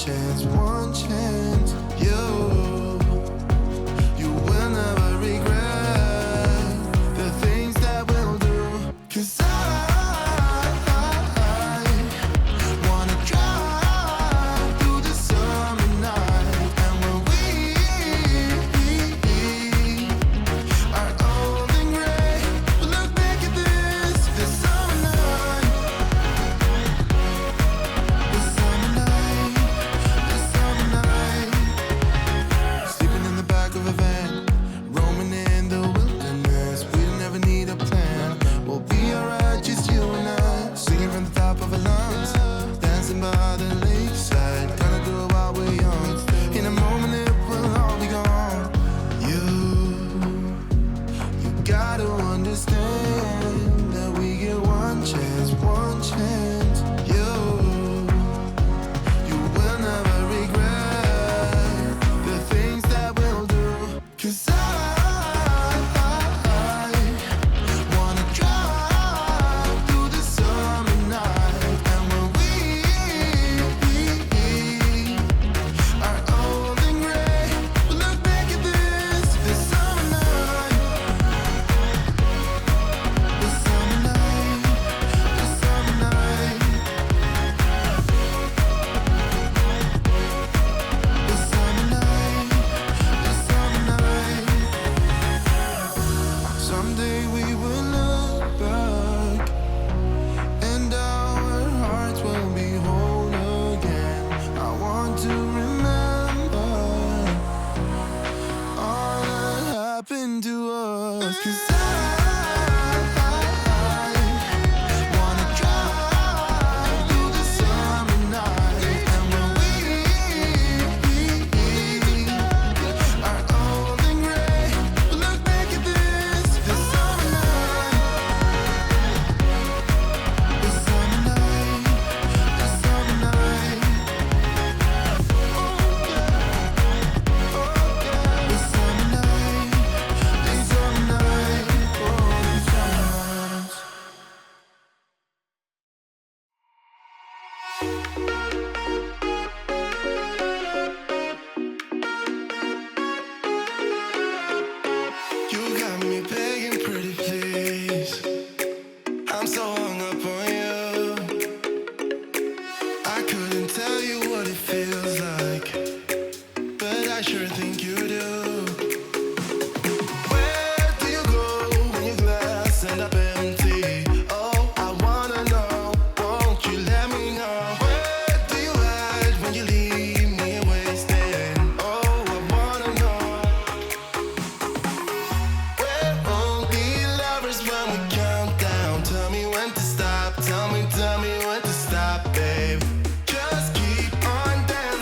one chance. You will never regret the things that we'll do. 'Cause I wanna drive through the summer night, and when we are old and gray, we'll look back at this summer night, this summer night, this summer night. Sleeping in the back of a van, roaming in the wilderness. We'll never need a plan. We'll be alright, just you and I. Singing from the top of our lungs, dancing by the lakeside. Gonna do it while we're young. In a moment it will all be gone. You gotta understand that we get one chance, one chance. You will never regret the things that we'll do. 'Cause I wanna drive through the summer night, and when we are old and gray, we'll look back at this summer night, this summer night, this summer night, this summer night, this summer night. Someday we will look back, and our hearts will be whole again. I want to remember all that happened to us. 'Cause I wanna drive through the summer night, and when we are old and gray, we'll look back at this summer night, this summer night, this summer night. This summer night, this summer night, oh, this summer night. You got me begging, pretty please. I'm so hung up on you. I couldn't tell you what it feels like, but I sure think you do. Where do you go when your glass end up empty? Oh, I wanna know, won't you let me know? Where do you hide when you leave me wasted? Oh, I wanna know. We're only lovers when we count down. Tell me when to stop, tell me when to stop, babe. Just keep on dancing.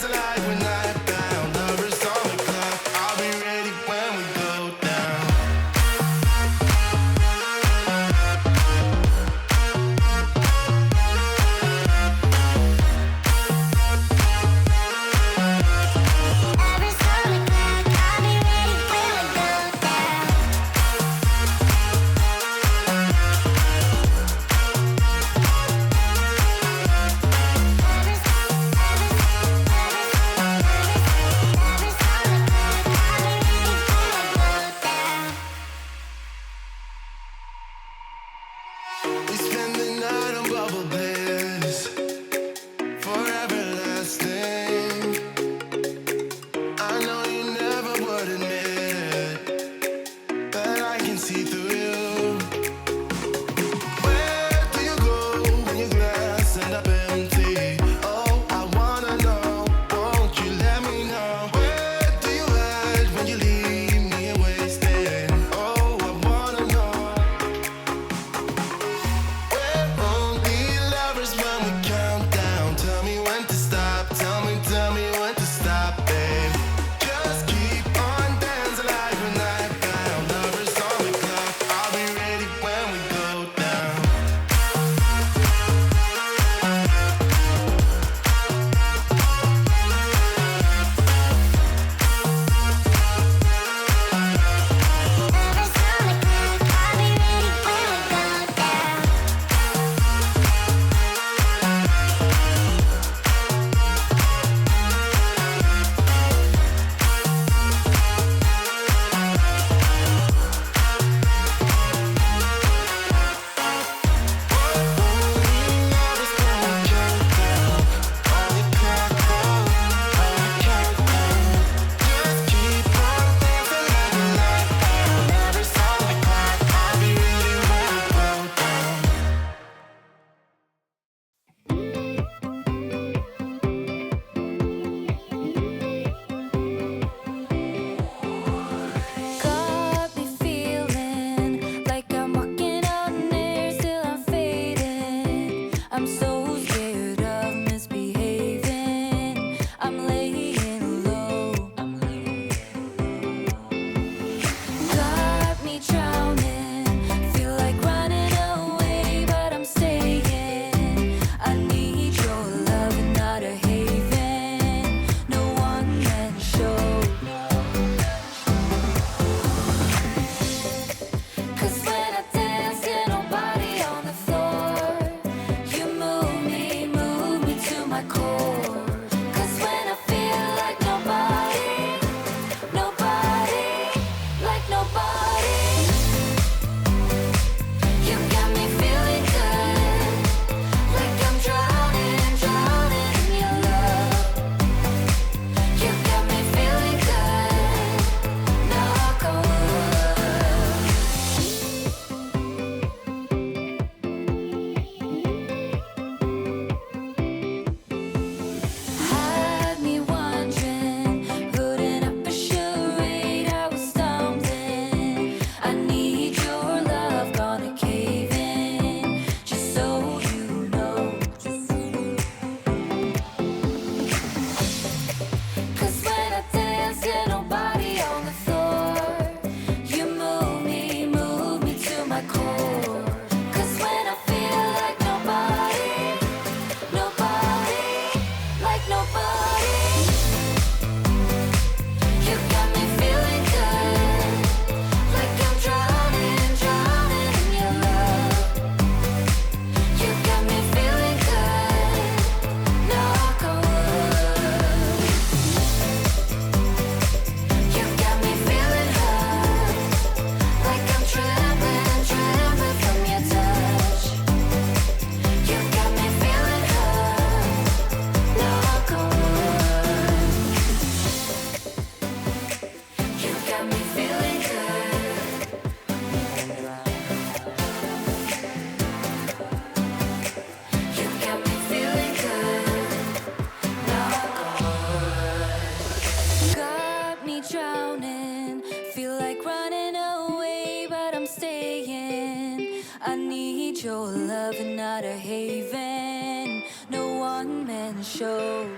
not a haven, no one-man show.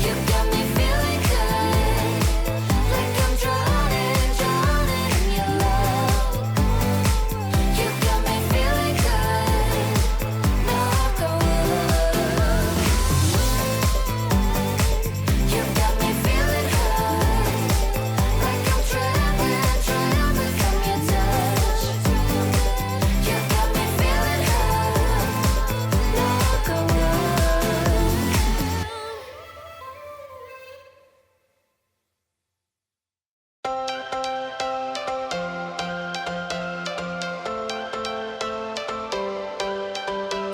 You got me feeling good, like I'm drowning, drowning in your love. You got me feeling good, knock on wood. You got me feeling good, like I'm trembling, trembling from your touch. You got me feeling good, knock on wood.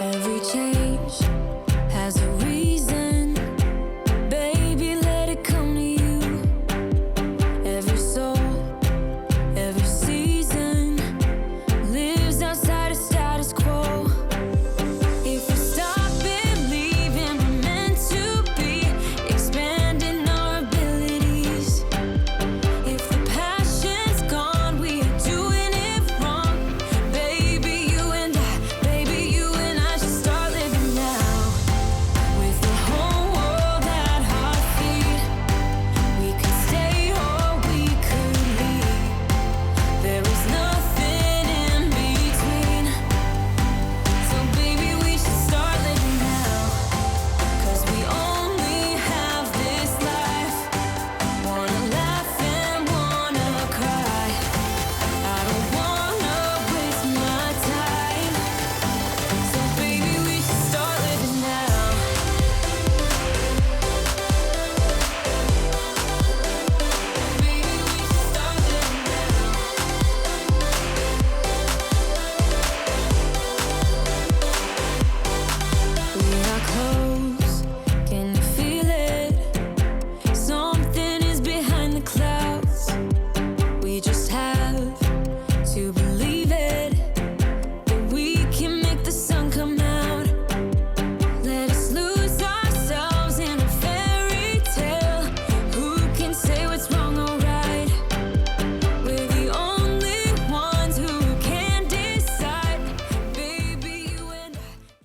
Every change